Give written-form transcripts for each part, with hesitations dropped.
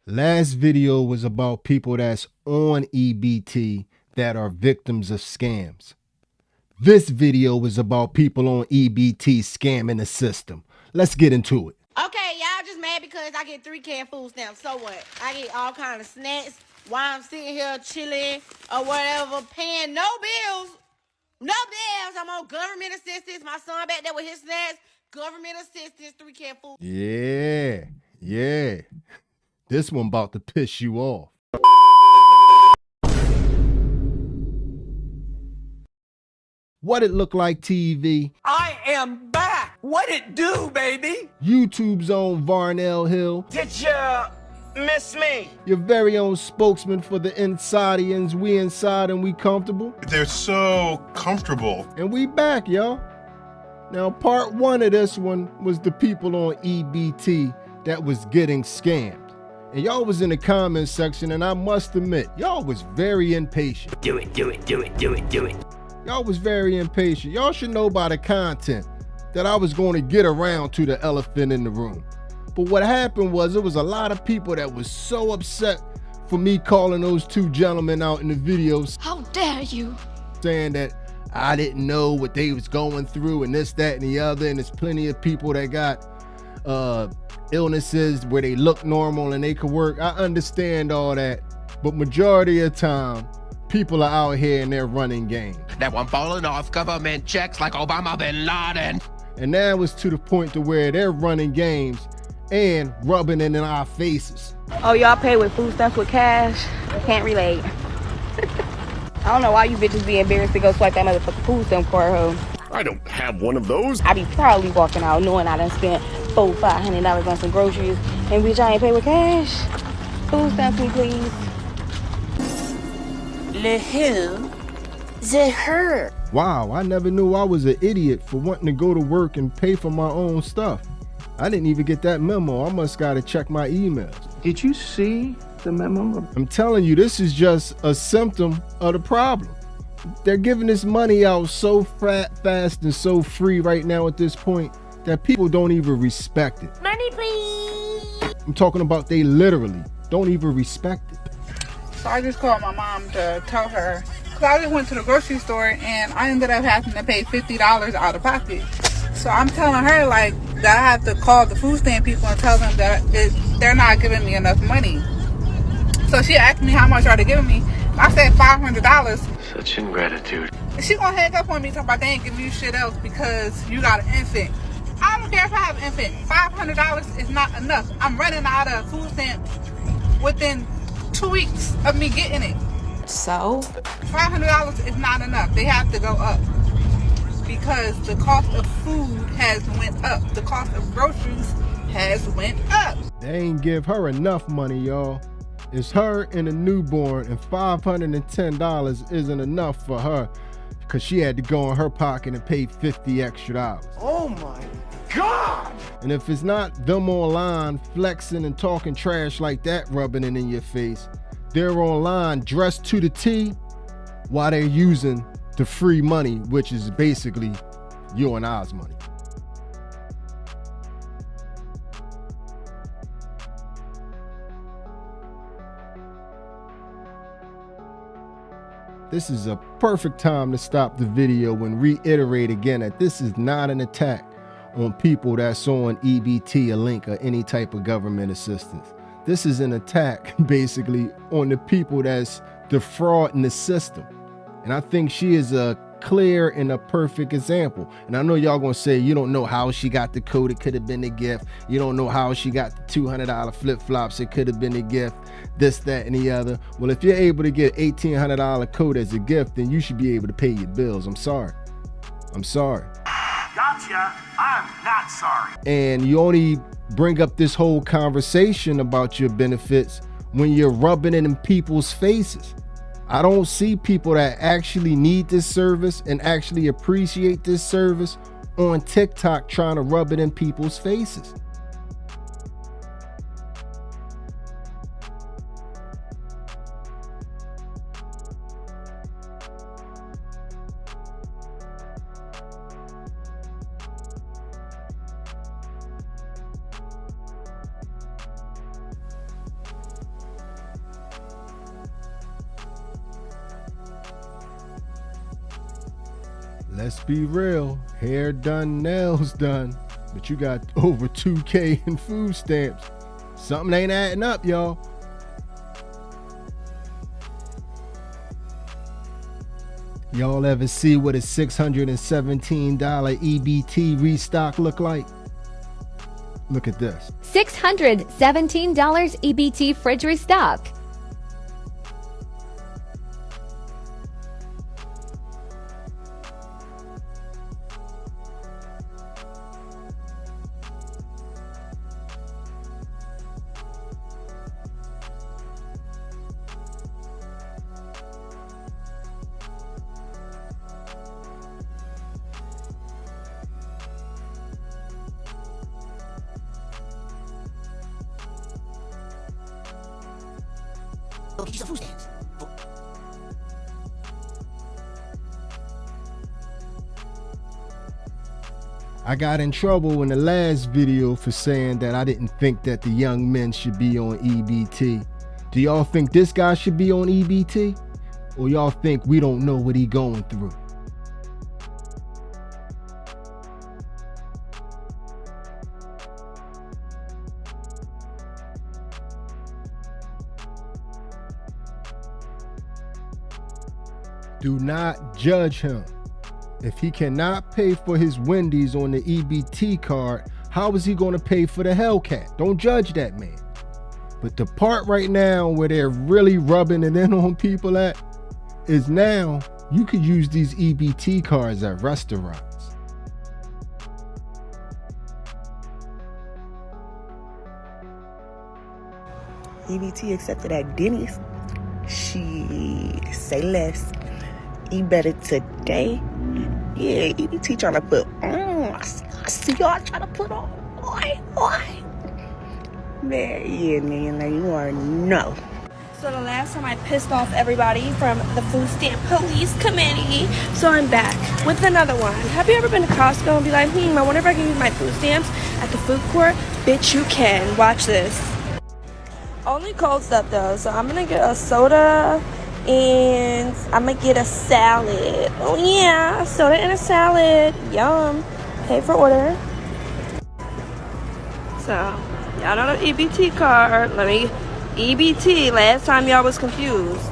Last video was about people that's on EBT that are victims of scams. This video is about people on EBT scamming the system. Let's get into it. Okay, y'all just mad because I get 3 canned food stamps. So what? I get all kind of snacks while I'm sitting here chilling or whatever, paying no bills. No bills. I'm on government assistance. My son back there with his snacks. Government assistance, 3 canned food. Yeah. This one about to piss you off. What it look like, TV? I am back. What it do, baby? YouTube's own Varnell Hill. Did you miss me? Your very own spokesman for the Insidians. We inside and we comfortable. They're so comfortable. And we back, y'all. Now, part 1 of this one was the people on EBT that was getting scammed. And y'all was in the comments section, and I must admit, y'all was very impatient. Do it. Y'all was very impatient. Y'all should know by the content that I was going to get around to the elephant in the room. But what happened was it was a lot of people that was so upset for me calling those 2 gentlemen out in the videos. How dare you? Saying that I didn't know what they was going through and this, that, and the other. And there's plenty of people that got illnesses where they look normal and they could work. I understand all that, but majority of the time, people are out here and they're running game. That one falling off government checks like Obama bin Laden. And now it's to the point to where they're running games and rubbing it in our faces. Oh, y'all pay with food stamps with cash? Can't relate. I don't know why you bitches be embarrassed to go swipe that motherfucking food stamp card, ho. I don't have one of those. I be proudly walking out knowing I done spent $400-500 on some groceries and bitch, I ain't pay with cash. Food stamps me, please. Le who? The her. Wow, I never knew I was an idiot for wanting to go to work and pay for my own stuff. I didn't even get that memo. I must gotta check my emails. Did you see the memo? I'm telling you, this is just a symptom of the problem. They're giving this money out so fast and so free right now at this point that people don't even respect it. Money, please. I'm talking about they literally don't even respect it. So I just called my mom to tell her, because I just went to the grocery store and I ended up having to pay $50 out of pocket. So I'm telling her like that I have to call the food stamp people and tell them that they're not giving me enough money. So she asked me how much are they giving me. I said $500. Such ingratitude. She gonna hang up on me talking about they ain't giving you shit else because you got an infant. I don't care if I have an infant. $500 is not enough. I'm running out of food stamps within 2 weeks of me getting it. So? $500 is not enough. They have to go up because the cost of food has went up. The cost of groceries has went up. They ain't give her enough money, y'all. It's her and a newborn, and $510 isn't enough for her because she had to go in her pocket and pay $50 extra. Oh my God! And if it's not them online flexing and talking trash like that, rubbing it in your face, they're online dressed to the T while they're using the free money, which is basically your and I's money. This is a perfect time to stop the video and reiterate again that this is not an attack on people that's on EBT, a link, or any type of government assistance. This is an attack basically on the people that's defrauding the system. And I think she is a clear and a perfect example. And I know y'all gonna say you don't know how she got the code, it could have been a gift. You don't know how she got the $200 flip-flops, it could have been a gift, this, that, and the other. Well, if you're able to get $1,800 code as a gift, then you should be able to pay your bills. I'm sorry. Gotcha. I'm not sorry. And you only bring up this whole conversation about your benefits when you're rubbing it in people's faces. I don't see people that actually need this service and actually appreciate this service on TikTok trying to rub it in people's faces. let's be real. Hair done, nails done. But you got over 2K in food stamps. Something ain't adding up, y'all. Y'all ever see what a $617 EBT restock look like? Look at this. $617 EBT fridge restock. I got in trouble in the last video for saying that I didn't think that the young men should be on EBT. Do y'all think this guy should be on EBT? Or y'all think we don't know what he going through? Do not judge him. If he cannot pay for his Wendy's on the EBT card, how is he going to pay for the Hellcat? Don't judge that man. But the part right now where they're really rubbing it in on people at is now you could use these EBT cards at restaurants. EBT accepted at Denny's. She say less. Eat better today. Yeah, EBT trying to put on. I see y'all trying to put on. Oi. Man, yeah, you already know. So the last time I pissed off everybody from the food stamp police committee, so I'm back with another one. Have you ever been to Costco and be like, I wonder if I can use my food stamps at the food court? Bitch, you can. Watch this. Only cold stuff though, so I'm gonna get a soda and I'm gonna get a salad. Oh yeah, soda and a salad. Yum. Pay for order. So, y'all know the EBT card. EBT, last time y'all was confused.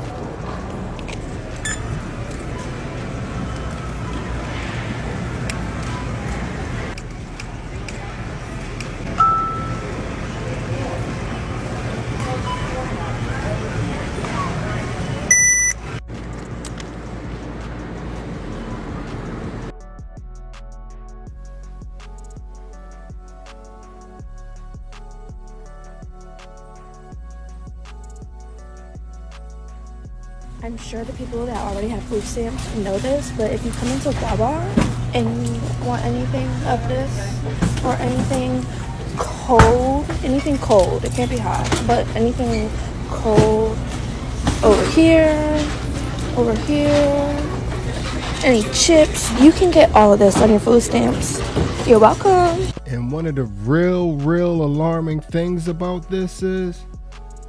I'm sure the people that already have food stamps know this, but if you come into Wawa and you want anything of this or anything cold, it can't be hot, but anything cold over here, any chips, you can get all of this on your food stamps. You're welcome. And one of the real alarming things about this is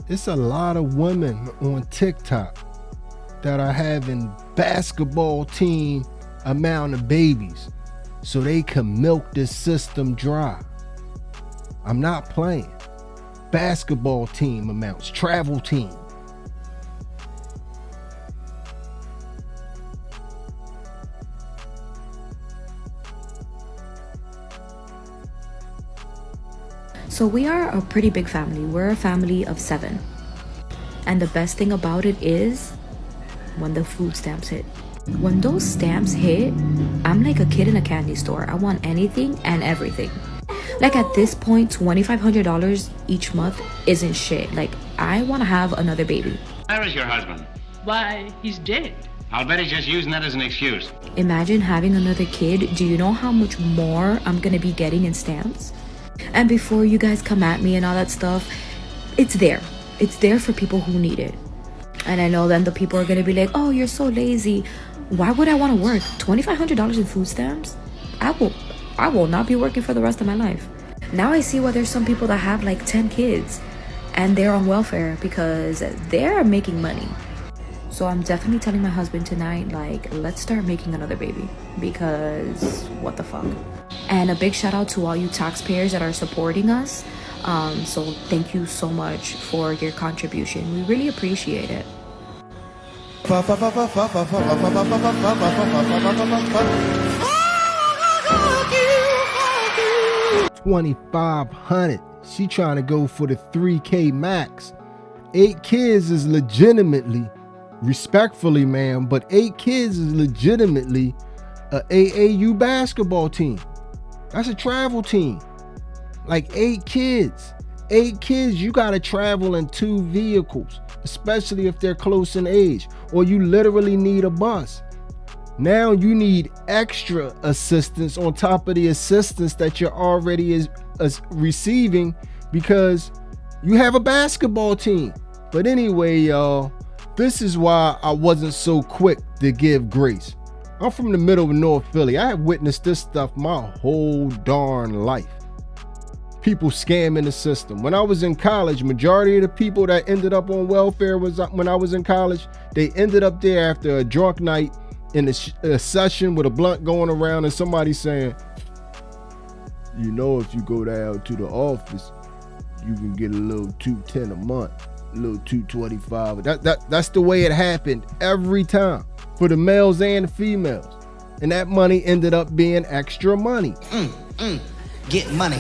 it's a lot of women on TikTok that are having basketball team amount of babies so they can milk this system dry. I'm not playing. Basketball team amounts, travel team. So we are a pretty big family. We're a family of 7. And the best thing about it is when the food stamps hit. When those stamps hit, I'm like a kid in a candy store. I want anything and everything. Like at this point, $2,500 each month isn't shit. Like I want to have another baby. Where is your husband? Why, he's dead. I'll bet he's just using that as an excuse. Imagine having another kid. Do you know how much more I'm gonna be getting in stamps? And before you guys come at me and all that stuff, it's there. It's there for people who need it. And I know then the people are gonna be like, oh, you're so lazy. Why would I want to work? $2,500 in food stamps? I will not be working for the rest of my life. Now I see why there's some people that have like 10 kids and they're on welfare because they're making money. So I'm definitely telling my husband tonight, like, let's start making another baby, because what the fuck. And a big shout out to all you taxpayers that are supporting us. So thank you so much for your contribution. We really appreciate it. 2,500. She trying to go for the 3K max. 8 kids is legitimately, respectfully, man, but 8 kids is legitimately a AAU basketball team. That's a travel team. Like 8 kids. 8 kids, you gotta travel in 2 vehicles, especially if they're close in age, or you literally need a bus. Now you need extra assistance on top of the assistance that you're already receiving because you have a basketball team. But anyway, y'all, this is why I wasn't so quick to give grace. I'm from the middle of North Philly. I have witnessed this stuff my whole darn life. People scamming the system. When I was in college, majority of the people that ended up on welfare when I was in college, they ended up there after a drunk night in a session with a blunt going around and somebody saying, you know, if you go down to the office, you can get a little $210 a month, a little $225. That's the way it happened every time for the males and the females. And that money ended up being extra money. Get money.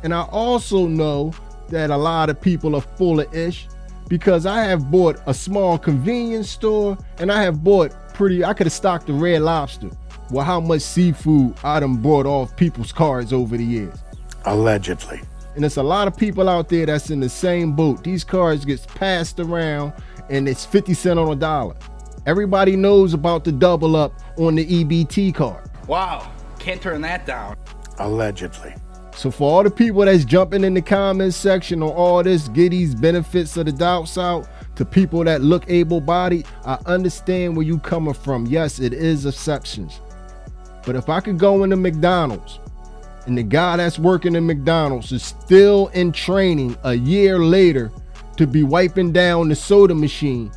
And I also know that a lot of people are full of ish because I have bought a small convenience store and I have bought I could have stocked the Red Lobster. Well, how much seafood I done brought off people's cars over the years. Allegedly. And there's a lot of people out there that's in the same boat. These cars gets passed around and it's 50 cents on a dollar. Everybody knows about the double up on the EBT card. Wow, can't turn that down. Allegedly. So for all the people that's jumping in the comments section on all this, get these benefits of the doubts out to people that look able-bodied, I understand where you coming from. Yes, it is exceptions. But if I could go into McDonald's and the guy that's working in McDonald's is still in training a year later to be wiping down the soda machine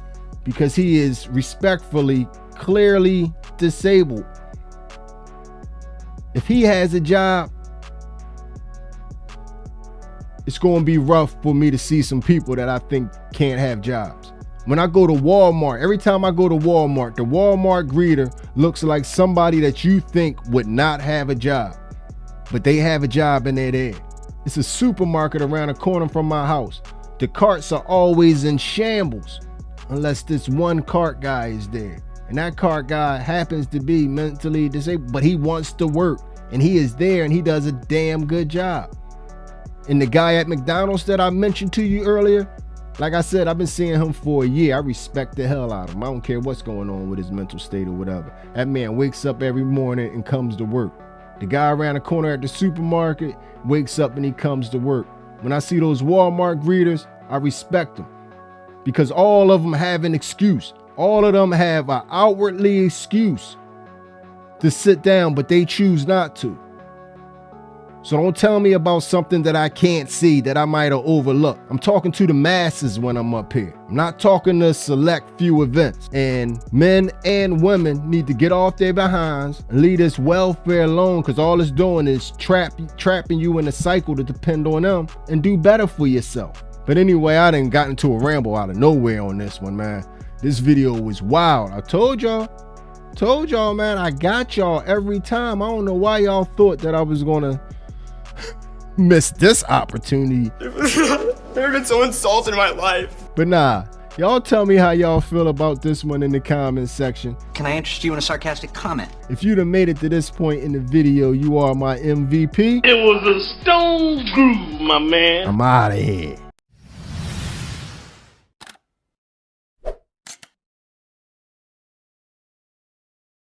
because he is respectfully, clearly disabled. If he has a job, it's going to be rough for me to see some people that I think can't have jobs. When I go to Walmart, every time I go to Walmart, the Walmart greeter looks like somebody that you think would not have a job, but they have a job and they're there. It's a supermarket around the corner from my house. The carts are always in shambles unless this one cart guy is there. And that cart guy happens to be mentally disabled, but he wants to work and he is there and he does a damn good job. And the guy at McDonald's that I mentioned to you earlier, like I said, I've been seeing him for a year. I respect the hell out of him. I don't care what's going on with his mental state or whatever. That man wakes up every morning and comes to work. The guy around the corner at the supermarket wakes up and he comes to work. When I see those Walmart greeters, I respect them because all of them have an excuse. All of them have an outwardly excuse to sit down, but they choose not to. So don't tell me about something that I can't see, that I might have overlooked. I'm talking to the masses when I'm up here. I'm not talking to select few events. And men and women need to get off their behinds and leave this welfare alone, because all it's doing is trapping you in a cycle to depend on them and do better for yourself. But anyway, I done got into a ramble out of nowhere on this one, man. This video was wild. I told y'all, man, I got y'all every time. I don't know why y'all thought that I was gonna miss this opportunity. Never been so insulted in my life. But nah, y'all tell me how y'all feel about this one in the comments section. Can I interest you in a sarcastic comment? If you'd have made it to this point in the video, you are my MVP. It was a stone groove, my man. I'm out of here.